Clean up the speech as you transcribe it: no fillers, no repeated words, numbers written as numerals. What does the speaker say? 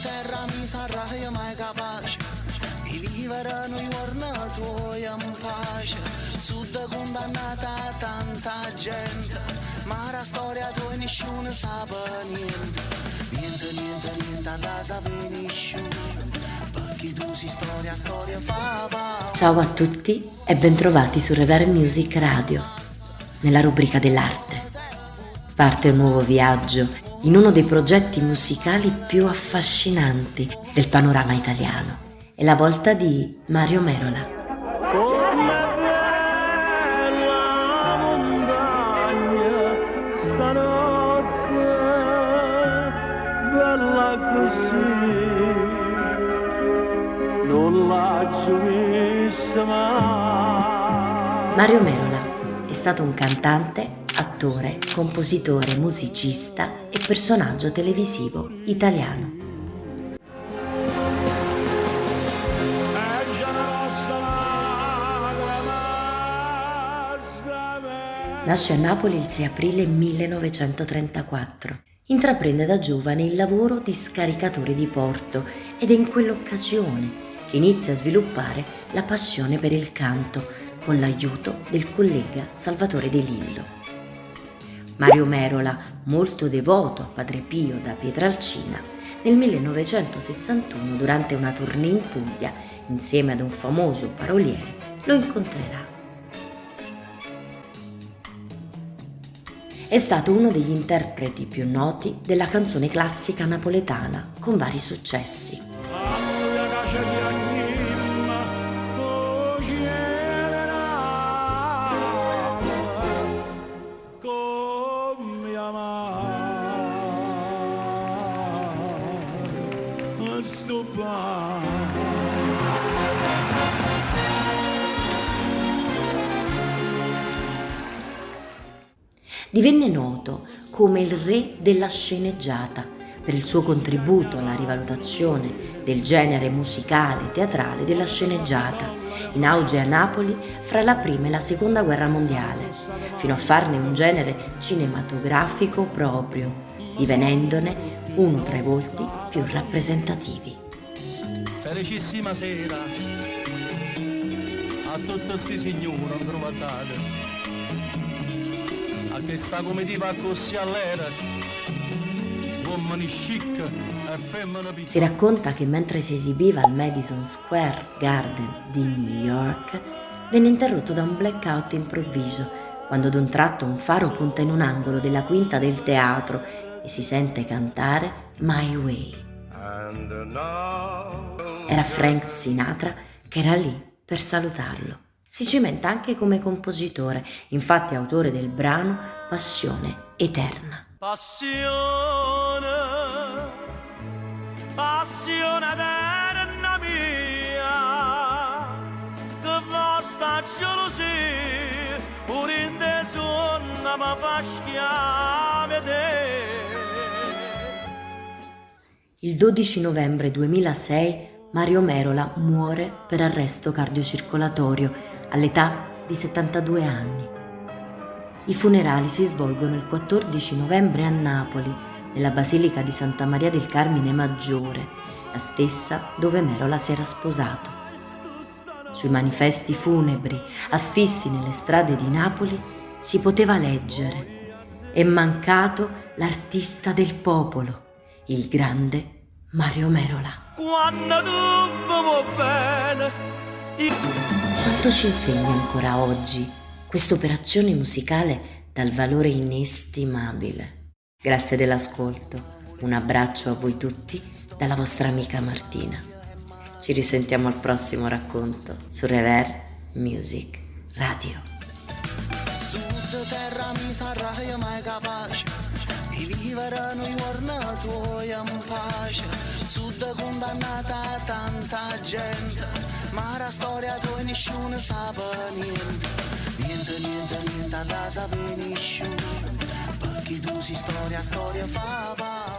terra mi sarà mai capace di vivere noi giorni tuoi in pace. Sud condannata a tanta gente, ma la storia tua nessuno sa niente. Niente da sapere nessuno, perché tu si storia fa va. Ciao a tutti e bentrovati su Rever Music Radio. Nella rubrica dell'arte parte un nuovo viaggio in uno dei progetti musicali più affascinanti del panorama italiano. È la volta di Mario Merola. Mario Merola è stato un cantante, attore, compositore, musicista e personaggio televisivo italiano. Nasce a Napoli il 6 aprile 1934. Intraprende da giovane il lavoro di scaricatore di porto ed è in quell'occasione che inizia a sviluppare la passione per il canto con l'aiuto del collega Salvatore De Lillo. Mario Merola, molto devoto a Padre Pio da Pietralcina, nel 1961 durante una tournée in Puglia insieme ad un famoso paroliere lo incontrerà. È stato uno degli interpreti più noti della canzone classica napoletana, con vari successi. Divenne noto come il re della sceneggiata per il suo contributo alla rivalutazione del genere musicale e teatrale della sceneggiata, in auge a Napoli fra la prima e la seconda guerra mondiale, fino a farne un genere cinematografico proprio, divenendone uno tra i volti più rappresentativi. Felicissima sera a tutti sti signori trovatate, a che sta comitiva così all'era, uomini chic e femmine piccole. Si racconta che mentre si esibiva al Madison Square Garden di New York, venne interrotto da un blackout improvviso, quando ad un tratto un faro punta in un angolo della quinta del teatro e si sente cantare My Way. Era Frank Sinatra che era lì per salutarlo. Si cimenta anche come compositore, infatti autore del brano Passione Eterna. Passione eterna mia, che vostra gelosia, pure in te sonno mi fa schiave te. Il 12 novembre 2006 Mario Merola muore per arresto cardiocircolatorio all'età di 72 anni. I funerali si svolgono il 14 novembre a Napoli, nella Basilica di Santa Maria del Carmine Maggiore, la stessa dove Merola si era sposato. Sui manifesti funebri affissi nelle strade di Napoli si poteva leggere: «È mancato l'artista del popolo, il grande Mario Merola». Quando tu vuoi bene, Quanto ci insegna ancora oggi questa operazione musicale dal valore inestimabile. Grazie dell'ascolto, un abbraccio a voi tutti dalla vostra amica Martina. Ci risentiamo al prossimo racconto su Rever Music Radio. Sud terra mi sarà mai capace di vivere noi giorni tuoi in pace. Sud condannata a tanta gente, ma la storia tua nessuno sa niente. Niente da sapere nessuno, perché tu si storia fa va.